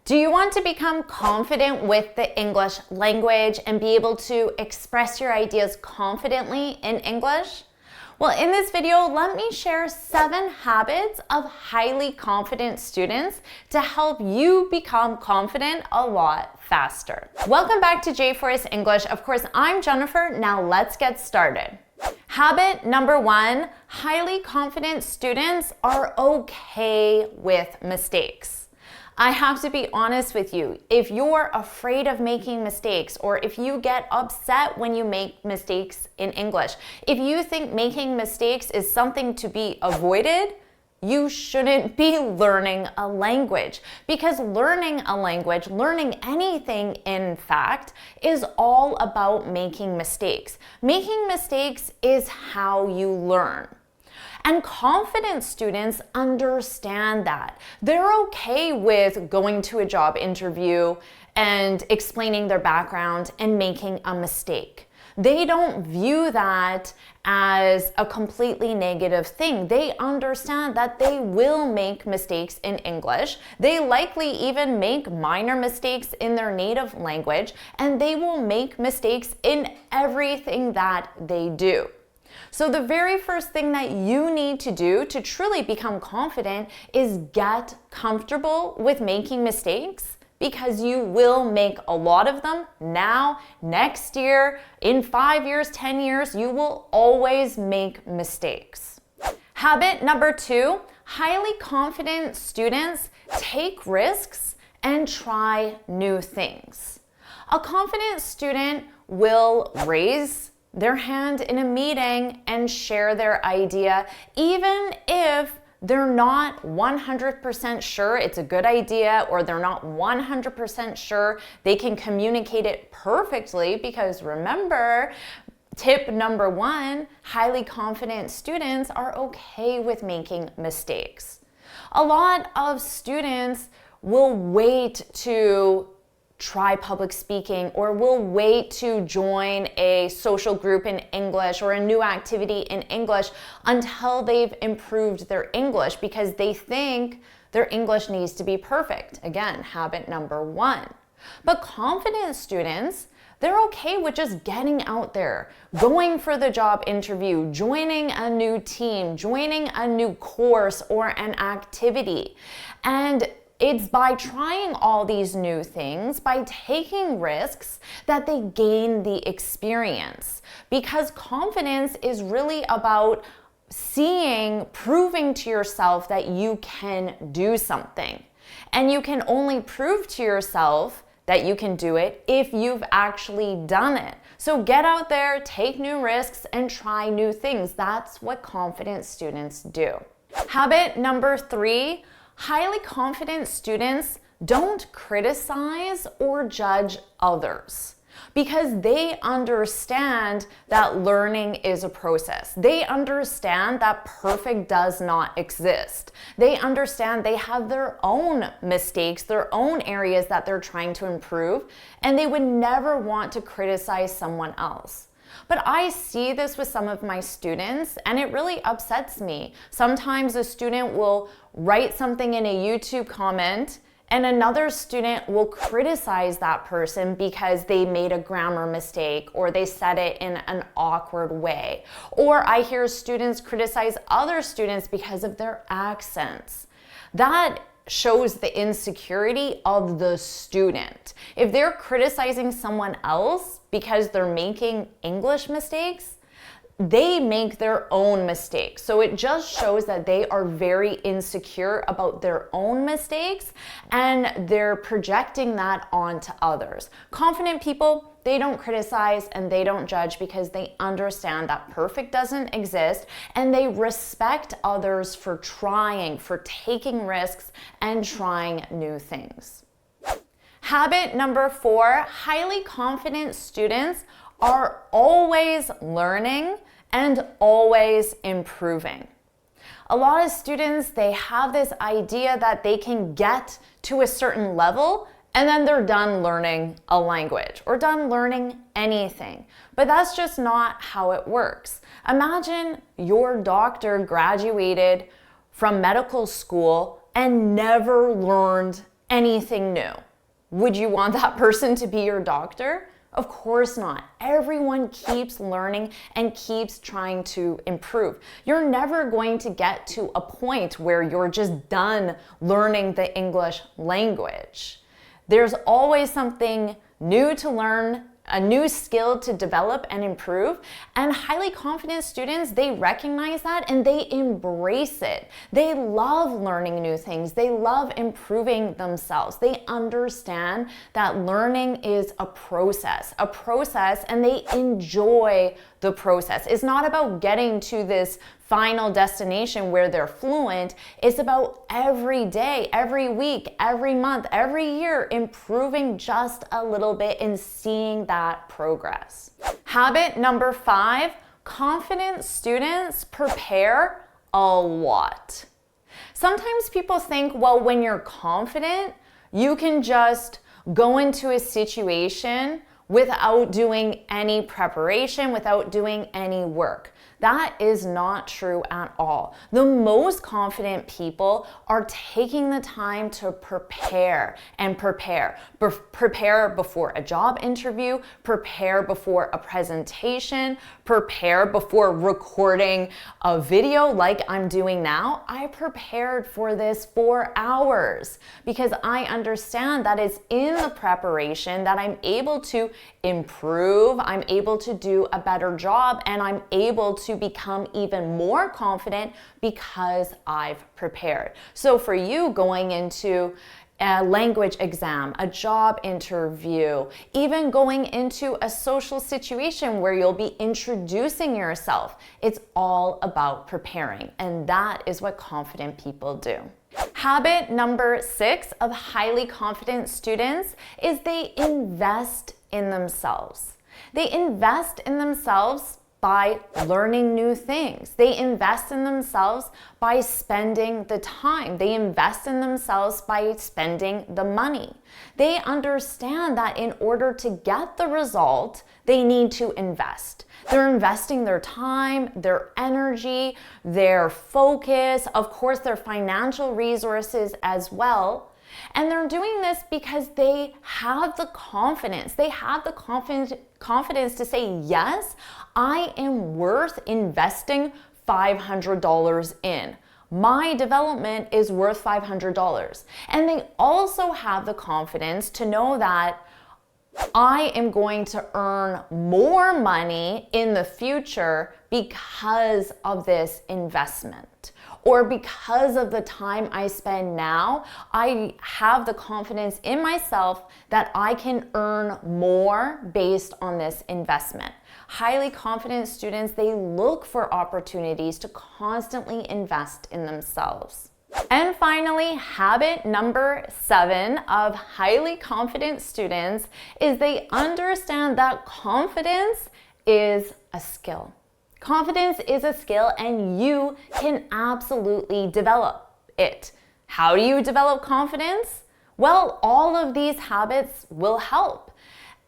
Do you want to become confident with the English language and be able to express your ideas confidently in English? Well, in this video, let me share 7 habits of highly confident students to help you become confident a lot faster. Welcome back to JForrest English. Of course, I'm Jennifer. Now let's get started. Habit number 1, highly confident students are okay with mistakes. I have to be honest with you. If you're afraid of making mistakes, or if you get upset when you make mistakes in English, if you think making mistakes is something to be avoided, you shouldn't be learning a language. Because learning a language, learning anything in fact, is all about making mistakes. Making mistakes is how you learn. And confident students understand that. They're okay with going to a job interview and explaining their background and making a mistake. They don't view that as a completely negative thing. They understand that they will make mistakes in English. They likely even make minor mistakes in their native language, and they will make mistakes in everything that they do. So the very first thing that you need to do to truly become confident is get comfortable with making mistakes, because you will make a lot of them now, next year, in 5 years, 10 years, you will always make mistakes. Habit number 2, highly confident students take risks and try new things. A confident student will raise their hand in a meeting and share their idea, even if they're not 100% sure it's a good idea, or they're not 100% sure they can communicate it perfectly. Because remember, tip number 1, highly confident students are okay with making mistakes. A lot of students will wait to try public speaking, or will wait to join a social group in English or a new activity in English until they've improved their English, because they think their English needs to be perfect. Again, habit number 1. But confident students, they're okay with just getting out there, going for the job interview, joining a new team, joining a new course or an activity. And it's by trying all these new things, by taking risks, that they gain the experience. Because confidence is really about proving to yourself that you can do something. And you can only prove to yourself that you can do it if you've actually done it. So get out there, take new risks, and try new things. That's what confident students do. Habit number 3, highly confident students don't criticize or judge others, because they understand that learning is a process. They understand that perfect does not exist. They understand they have their own mistakes, their own areas that they're trying to improve, and they would never want to criticize someone else. But I see this with some of my students, and it really upsets me. Sometimes a student will write something in a YouTube comment, and another student will criticize that person because they made a grammar mistake, or they said it in an awkward way. Or I hear students criticize other students because of their accents. That shows the insecurity of the student. If they're criticizing someone else because they're making English mistakes, they make their own mistakes. So it just shows that they are very insecure about their own mistakes, and they're projecting that onto others. Confident people, they don't criticize and they don't judge, because they understand that perfect doesn't exist, and they respect others for trying, for taking risks and trying new things. Habit number 4, highly confident students are always learning and always improving. A lot of students, they have this idea that they can get to a certain level and then they're done learning a language or done learning anything. But that's just not how it works. Imagine your doctor graduated from medical school and never learned anything new. Would you want that person to be your doctor? Of course not. Everyone keeps learning and keeps trying to improve. You're never going to get to a point where you're just done learning the English language. There's always something new to learn, a new skill to develop and improve, and highly confident students, they recognize that and they embrace it. They love learning new things. They love improving themselves. They understand that learning is a process, and they enjoy the process. It's not about getting to this final destination where they're fluent. It's about every day, every week, every month, every year, improving just a little bit and seeing that progress. Habit number 5, confident students prepare a lot. Sometimes people think, well, when you're confident, you can just go into a situation without doing any preparation, without doing any work. That is not true at all. The most confident people are taking the time to prepare and prepare. Prepare before a job interview, prepare before a presentation, prepare before recording a video like I'm doing now. I prepared for this for hours because I understand that it's in the preparation that I'm able to improve, I'm able to do a better job, and I'm able to become even more confident because I've prepared. So for you going into a language exam, a job interview, even going into a social situation where you'll be introducing yourself, it's all about preparing, and that is what confident people do. Habit number 6 of highly confident students is they invest in themselves. They invest in themselves by learning new things. They invest in themselves by spending the time. They invest in themselves by spending the money. They understand that in order to get the result, they need to invest. They're investing their time, their energy, their focus, of course, their financial resources as well. And they're doing this because they have the confidence. They have the confidence to say, yes, I am worth investing $500 in. My development is worth $500. And they also have the confidence to know that I am going to earn more money in the future because of this investment. Or because of the time I spend now, I have the confidence in myself that I can earn more based on this investment. Highly confident students, they look for opportunities to constantly invest in themselves. And finally, habit number 7 of highly confident students is they understand that confidence is a skill. Confidence is a skill and you can absolutely develop it. How do you develop confidence? Well, all of these habits will help.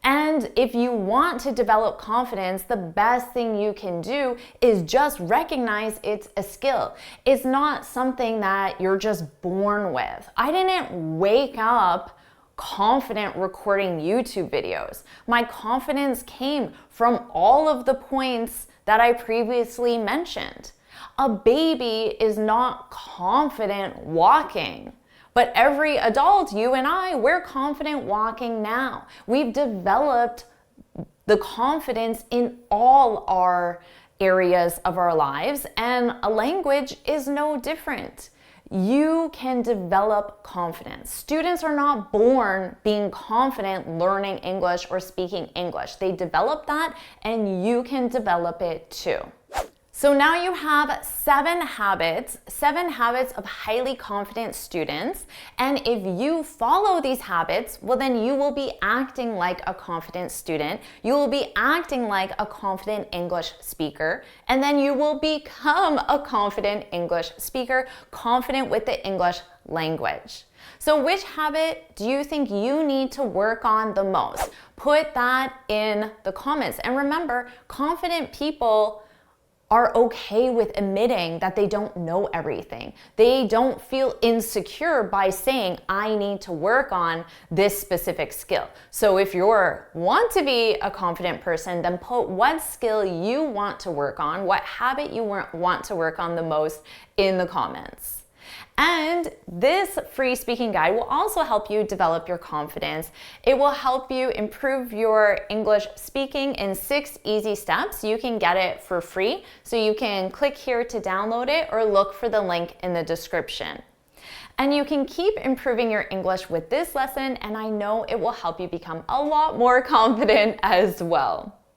And if you want to develop confidence, the best thing you can do is just recognize it's a skill. It's not something that you're just born with. I didn't wake up confident recording YouTube videos. My confidence came from all of the points that I previously mentioned. A baby is not confident walking. But every adult, you and I, we're confident walking now. We've developed the confidence in all our areas of our lives, and a language is no different. You can develop confidence. Students are not born being confident learning English or speaking English. They develop that, and you can develop it too. So now you have 7 habits of highly confident students. And if you follow these habits, well, then you will be acting like a confident student. You will be acting like a confident English speaker. And then you will become a confident English speaker, confident with the English language. So which habit do you think you need to work on the most? Put that in the comments. And remember, confident people are okay with admitting that they don't know everything. They don't feel insecure by saying, I need to work on this specific skill. So if you want to be a confident person, then put what skill you want to work on, what habit you want to work on the most in the comments. And this free speaking guide will also help you develop your confidence. It will help you improve your English speaking in 6 easy steps. You can get it for free, so you can click here to download it or look for the link in the description. And you can keep improving your English with this lesson, and I know it will help you become a lot more confident as well.